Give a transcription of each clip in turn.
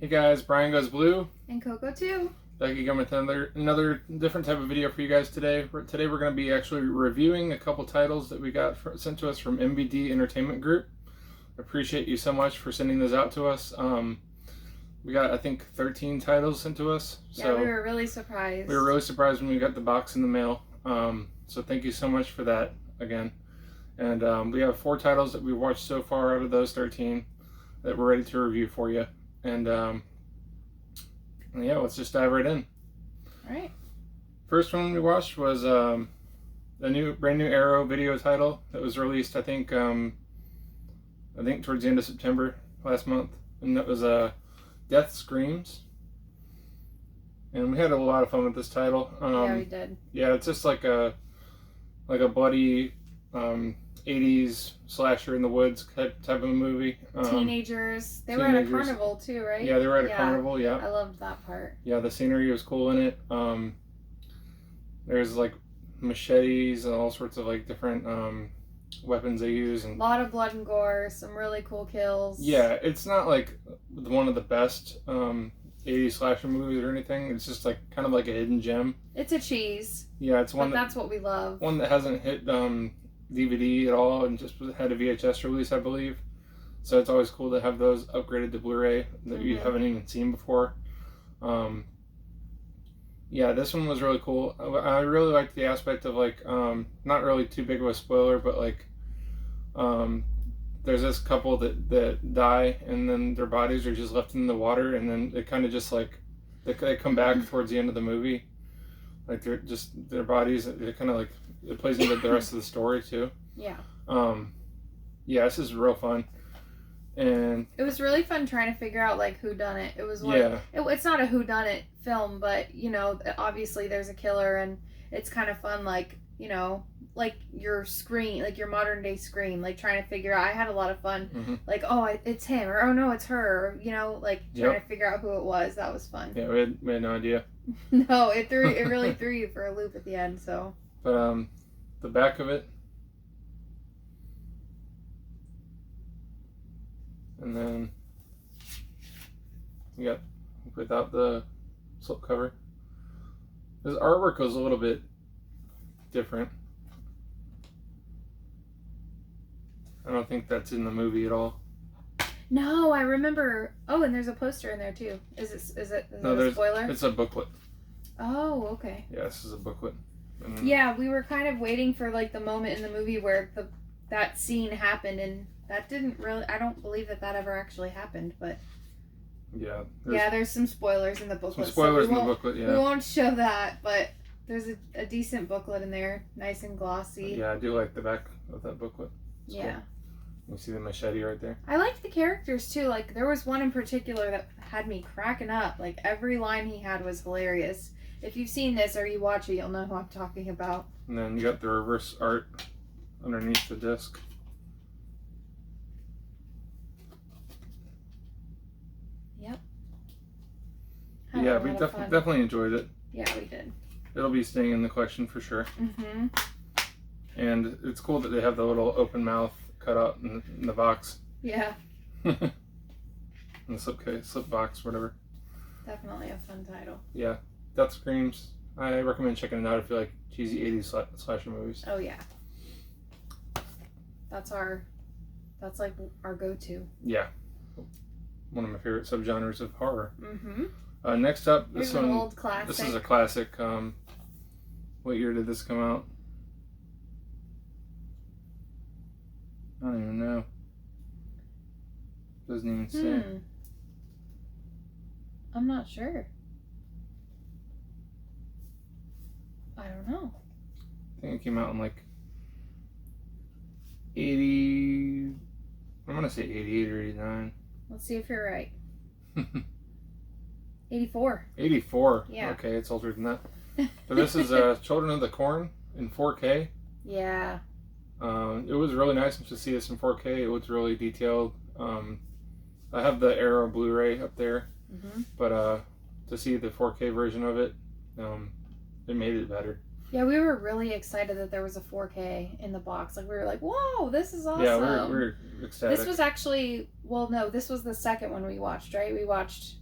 Hey guys, Brian Goes Blue. And Coco too. Back again with another different type of video for you guys today. Today we're going to be actually reviewing a couple titles that we got sent to us from MVD Entertainment Group. Appreciate you so much for sending those out to us. We got, I think, 13 titles sent to us. Yeah, we were really surprised. We were really surprised when we got the box in the mail. So thank you so much for that again. And we have 4 titles that we've watched so far out of those 13 that we're ready to review for you. And yeah, let's just dive right in. All right. First one we watched was a brand new Arrow video title that was released, I think towards the end of September last month, and that was Death Screams. And we had a lot of fun with this title. Yeah, we did. Yeah, it's just like a bloody 80s slasher in the woods type of a movie. Teenagers. They were at a carnival too, right? Yeah, they were at a carnival, yeah. I loved that part. Yeah, the scenery was cool in it. There's like machetes and all sorts of like different weapons they use. And a lot of blood and gore, some really cool kills. Yeah, it's not like one of the best 80s slasher movies or anything. It's just like kind of like a hidden gem. It's a cheese. Yeah, it's one that's what we love. One that hasn't hit DVD at all and just had a VHS release, I believe. So it's always cool to have those upgraded to Blu-ray that you haven't even seen before. Yeah, this one was really cool. I really liked the aspect of like, not really too big of a spoiler, but like, there's this couple that die and then their bodies are just left in the water, and then it kind of just like, they come back towards the end of the movie. Like their bodies, they're kind of like, it plays into the rest of the story too. Yeah. Yeah, this is real fun. And it was really fun trying to figure out like who done it. It was like, yeah. It's not a who done it film, but you know, obviously there's a killer, and it's kind of fun, like, you know, like your Scream, like your modern day Scream, like trying to figure out. I had a lot of fun, like, oh, it's him, or oh no, it's her, or, you know, like trying to figure out who it was. That was fun. Yeah, we had no idea. No, it really threw you for a loop at the end. So. But the back of it, and then you got without the slipcover. His artwork was a little bit different. I don't think that's in the movie at all. No, I remember. Oh, and there's a poster in there too. Is it a spoiler? It's a booklet. Oh, okay. Yeah, this is a booklet. Yeah, we were kind of waiting for like the moment in the movie where that scene happened, and that didn't really. I don't believe that ever actually happened, but. Yeah. There's some spoilers in the booklet. Some spoilers in the booklet. Yeah. We won't show that, but there's a decent booklet in there, nice and glossy. Yeah, I do like the back of that booklet. It's yeah. Cool. You see the machete right there? I liked the characters too. Like, there was one in particular that had me cracking up. Like, every line he had was hilarious. If you've seen this or you watch it, you'll know who I'm talking about. And then you got the reverse art underneath the disc. Yep. Yeah, we definitely enjoyed it. Yeah, we did. It'll be staying in the collection for sure. And it's cool that they have the little open mouth cut out in the box. Yeah. In the slip box, whatever. Definitely a fun title. Yeah. Death Screams. I recommend checking it out if you like cheesy 80s slasher movies. Oh yeah. That's like our go-to. Yeah. One of my favorite subgenres of horror. Next up, this one. An old classic. This is a classic. What year did this come out? I don't even know. Doesn't even say. I'm not sure. I don't know. I think it came out in like 80. I'm gonna say 88 or 89. Let's see if you're right. 84. 84. Yeah. Okay, it's older than that. So this is Children of the Corn in 4K. Yeah. It was really nice to see this in 4K. It was really detailed. I have the Arrow Blu-ray up there, but to see the 4K version of it, it made it better. Yeah, we were really excited that there was a 4K in the box. Like, we were like, whoa, this is awesome. Yeah, we're ecstatic. This was actually, well, no, this was the second one we watched, right? We watched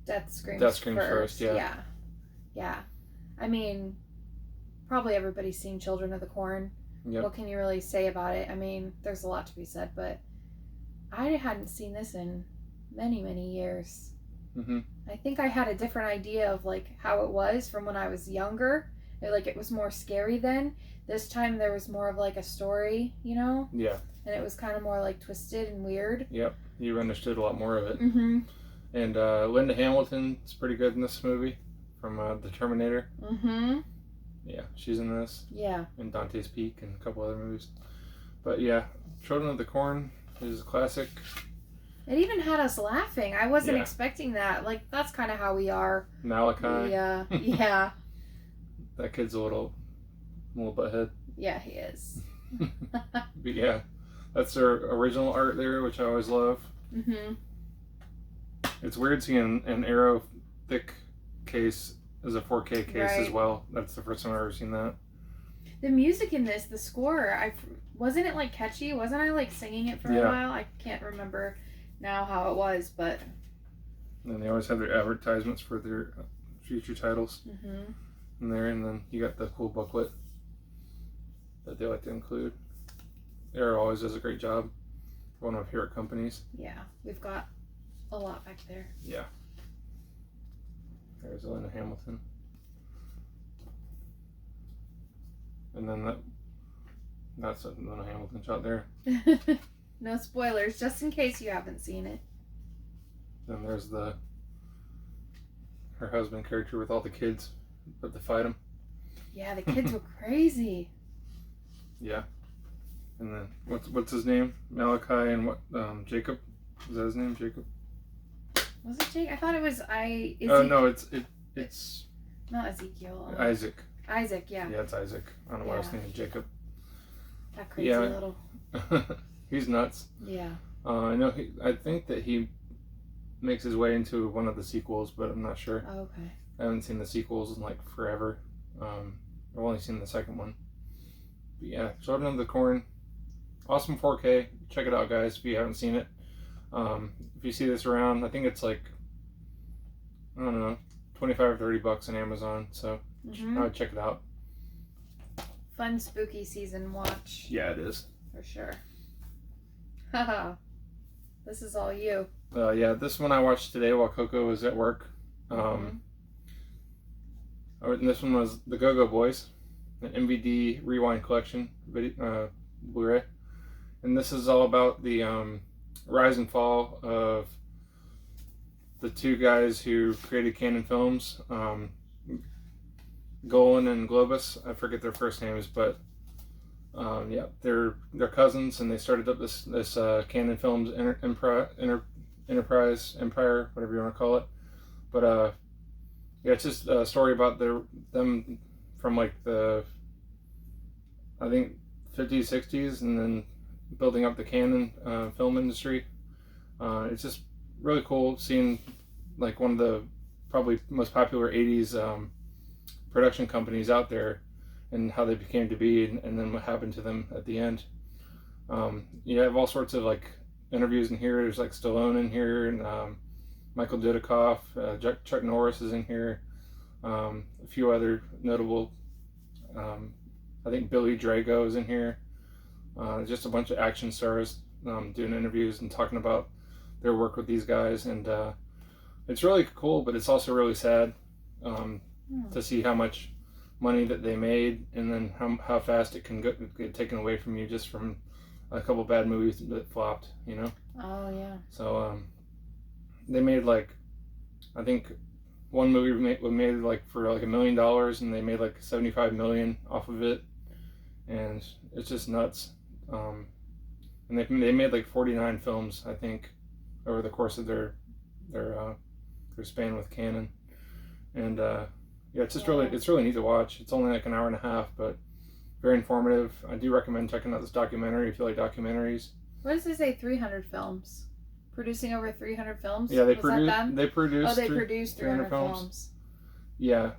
Death screams first. Yeah. Yeah. I mean, probably everybody's seen Children of the Corn. Yep. What can you really say about it? I mean, there's a lot to be said, but I hadn't seen this in many, many years. Mm-hmm. I think I had a different idea of like how it was from when I was younger. It was more scary then. This time there was more of like a story, you know? Yeah. And it was kind of more like twisted and weird. Yep. You understood a lot more of it. Mm-hmm. And Linda Hamilton's pretty good in this movie from The Terminator. Mm-hmm. Yeah, she's in this. Yeah. And Dante's Peak and a couple other movies. But yeah, Children of the Corn is a classic. It even had us laughing. I wasn't expecting that. Like, that's kind of how we are. Malachi. Yeah. Yeah. That kid's a little butthead. Yeah, he is. But yeah, that's their original art there, which I always love. Mm-hmm. It's weird seeing an Arrow thick case as a 4K case as well. That's the first time I've ever seen that. The music in this, the score, wasn't it like catchy? Wasn't I like singing it for a while? I can't remember now how it was, but. And they always have their advertisements for their future titles in there, and then you got the cool booklet that they like to include. Arrow always does a great job. One of my favorite companies. Yeah, we've got a lot back there. Yeah. There's Linda Hamilton. And then that's a Linda Hamilton shot there. No spoilers, just in case you haven't seen it. Then there's her husband character with all the kids, but to fight him. Yeah, the kids were crazy. Yeah. And then what's his name? Malachi and Jacob? Is that his name? Jacob? Was it Jake? I thought it was Oh no, it's not Ezekiel. Isaac. Isaac, yeah. Yeah, it's Isaac. I don't know why I was thinking Jacob. That crazy little. He's nuts. Yeah. I know. I think that he makes his way into one of the sequels, but I'm not sure. Oh, okay. I haven't seen the sequels in like forever. I've only seen the second one. But yeah, Children of the Corn, awesome 4K. Check it out, guys, if you haven't seen it. If you see this around, I think it's like, I don't know, $25 or $30 on Amazon. So I would check it out. Fun spooky season watch. Yeah, it is. For sure. Haha. This is all you. Yeah, this one I watched today while Coco was at work. And this one was the GoGo Boys, an MVD Rewind Collection video, Blu-ray. And this is all about the rise and fall of the two guys who created Canon Films, Golan and Globus. I forget their first names, but yeah, they're cousins, and they started up this Canon Films Enterprise Empire, whatever you want to call it. But yeah, it's just a story about them from like the, I think, 50s, 60s, and then building up the Canon film industry. It's just really cool seeing like one of the probably most popular 80s production companies out there and how they became to be, and then what happened to them at the end. You have all sorts of like interviews in here. There's like Stallone in here, and Michael Dudikoff, Chuck Norris is in here, a few other notable, I think Billy Drago is in here. Just a bunch of action stars doing interviews and talking about their work with these guys, and it's really cool, but it's also really sad to see how much money that they made, and then how fast it can get taken away from you just from a couple bad movies that flopped, you know? Oh, yeah. So they made like, I think one movie made like for like $1 million, and they made like 75 million off of it, and it's just nuts. And they made like 49 films, I think, over the course of their span with Canon, and yeah, it's just really neat to watch. It's only like an hour and a half, but very informative. I do recommend checking out this documentary if you like documentaries. What does it say? 300 films, producing over 300 films. Yeah, they produced. Oh, they produced 300 films. Yeah,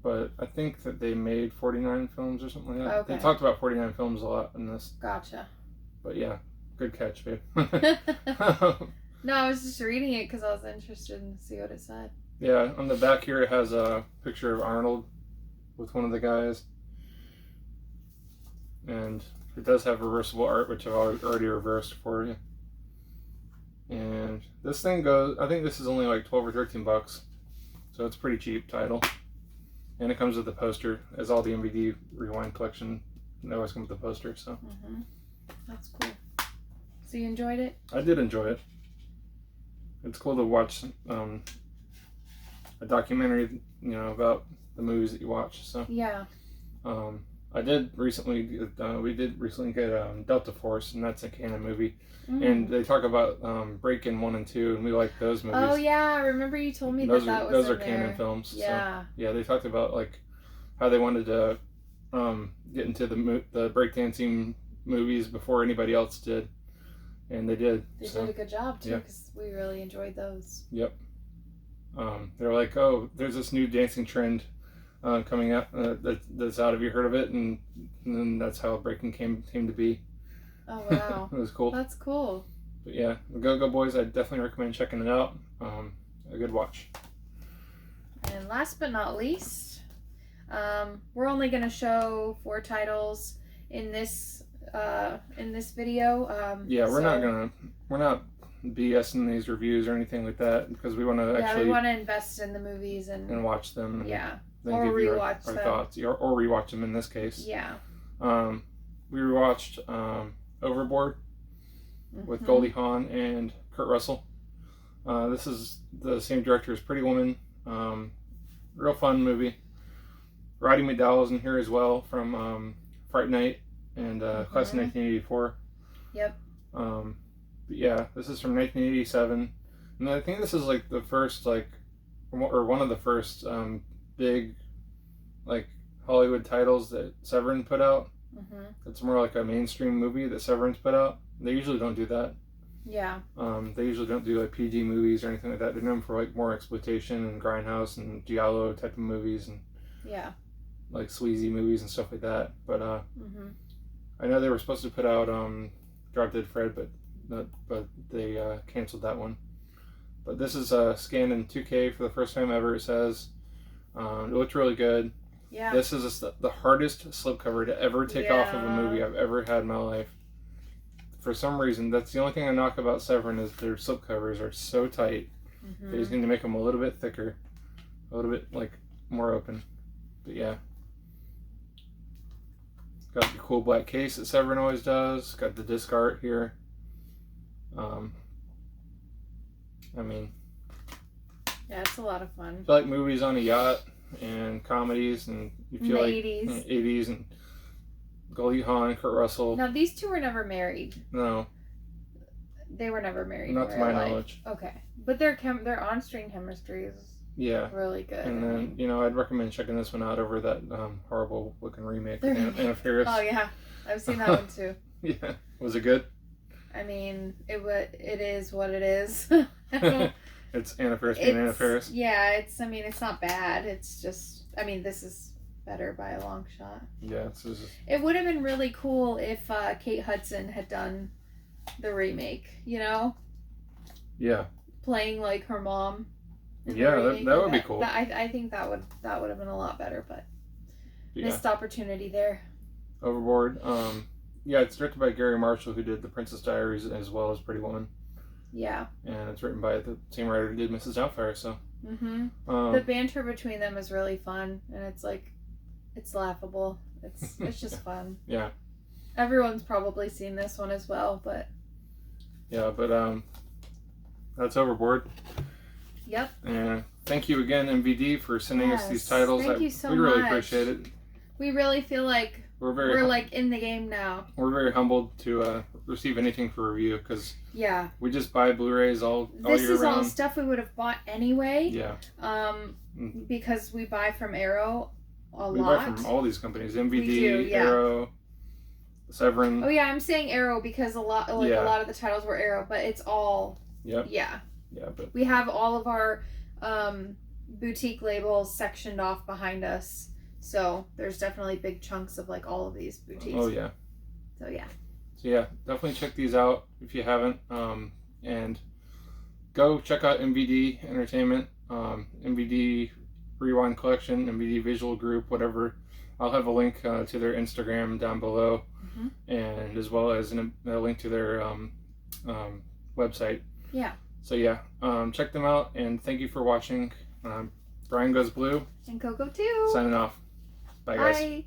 but I think that they made 49 films or something like that. Okay. They talked about 49 films a lot in this. Gotcha. But yeah, good catch, babe. No, I was just reading it because I was interested in to see what it said. Yeah, on the back here it has a picture of Arnold with one of the guys. And it does have reversible art, which I've already reversed for you. And this thing goes, I think this is only like 12 or 13 bucks. So it's a pretty cheap title. And it comes with the poster, as all the MVD Rewind collection, they always come with the poster, so. That's cool. So you enjoyed it? I did enjoy it. It's cool to watch a documentary, you know, about the movies that you watch, so. Yeah. I did recently, we did recently get Delta Force, and that's a canon movie. And they talk about Break-In 1 and 2, and we like those movies. Oh yeah, I remember you told me those that was those are in canon there. films. Yeah. So, yeah, they talked about like how they wanted to get into the breakdancing movies before anybody else did, and they did. They did a good job too, because we really enjoyed those. Yep. They're like, oh, there's this new dancing trend coming out that's out. Have you heard of it? And then that's how Breaking came to be. Oh wow. It was cool. That's cool. But yeah, the GoGo Boys, I definitely recommend checking it out. A good watch. And last but not least, we're only going to show 4 titles in this video. Yeah, we're not BSing these reviews or anything like that, because we want to actually. Yeah, we want to invest in the movies and watch them. And yeah. then Or give you rewatch our them. thoughts, or rewatch them in this case. Yeah. We rewatched Overboard with Goldie Hawn and Kurt Russell. This is the same director as Pretty Woman. Real fun movie. Roddy McDowell's in here as well from Fright Night and Class of 1984. Yep. But yeah, this is from 1987, and I think this is like the first or one of the first big like Hollywood titles that Severin put out. It's more like a mainstream movie that Severin's put out. They usually don't do that. Yeah. They usually don't do like PG movies or anything like that. They're known for like more exploitation and grindhouse and giallo type of movies and yeah, like sleazy movies and stuff like that. But I know they were supposed to put out Drop Dead Fred, but they canceled that one. But this is scanned in 2K for the first time ever. It says it looked really good. Yeah. This is the hardest slipcover to ever take off of a movie I've ever had in my life. For some reason, that's the only thing I knock about Severin is their slipcovers are so tight. They just need to make them a little bit thicker, a little bit like more open. But yeah, got the cool black case that Severin always does. Got the disc art here. I mean, yeah, it's a lot of fun. If you like movies on a yacht and comedies, and you feel like 80s and Goldie Hawn, Kurt Russell. Now these two were never married. No, they were never married. Not to my knowledge. Okay, but their on-screen chemistry is really good. And then I'd recommend checking this one out over that horrible looking remake with Anna Faris. Oh yeah, I've seen that one too. Yeah, was it good? I mean, it is what it is. It's Anna Faris being Anna Faris. Yeah, it's not bad. It's just, this is better by a long shot. Yeah, it would have been really cool if Kate Hudson had done the remake, Yeah. Playing like her mom. Yeah, that would be cool. I think that would have been a lot better, but missed opportunity there. Overboard. Yeah, it's directed by Gary Marshall, who did The Princess Diaries as well as Pretty Woman. Yeah. And it's written by the same writer who did Mrs. Doubtfire, so. The banter between them is really fun, and it's laughable. It's just fun. Yeah. Everyone's probably seen this one as well, but. Yeah, but that's Overboard. Yep. And thank you again, MVD, for sending us these titles. Thank you so much. We really appreciate it. We really feel like we're like in the game now. We're very humbled to receive anything for review, because we just buy Blu-rays all year round. This is all stuff we would have bought anyway. Yeah. Because we buy from Arrow a lot. We buy from all these companies: MVD, Arrow, Severin. Oh yeah, I'm saying Arrow because a lot of the titles were Arrow, but it's all. Yep. Yeah. Yeah, but we have all of our boutique labels sectioned off behind us. So there's definitely big chunks of like all of these boutiques. Oh yeah. So yeah. So yeah, definitely check these out if you haven't. And go check out MVD Entertainment, MVD Rewind Collection, MVD Visual Group, whatever. I'll have a link to their Instagram down below, and as well as a link to their website. Yeah. So yeah, check them out, and thank you for watching. Brian Goes Blue. And Coco too. Signing off. Bye, guys. Bye.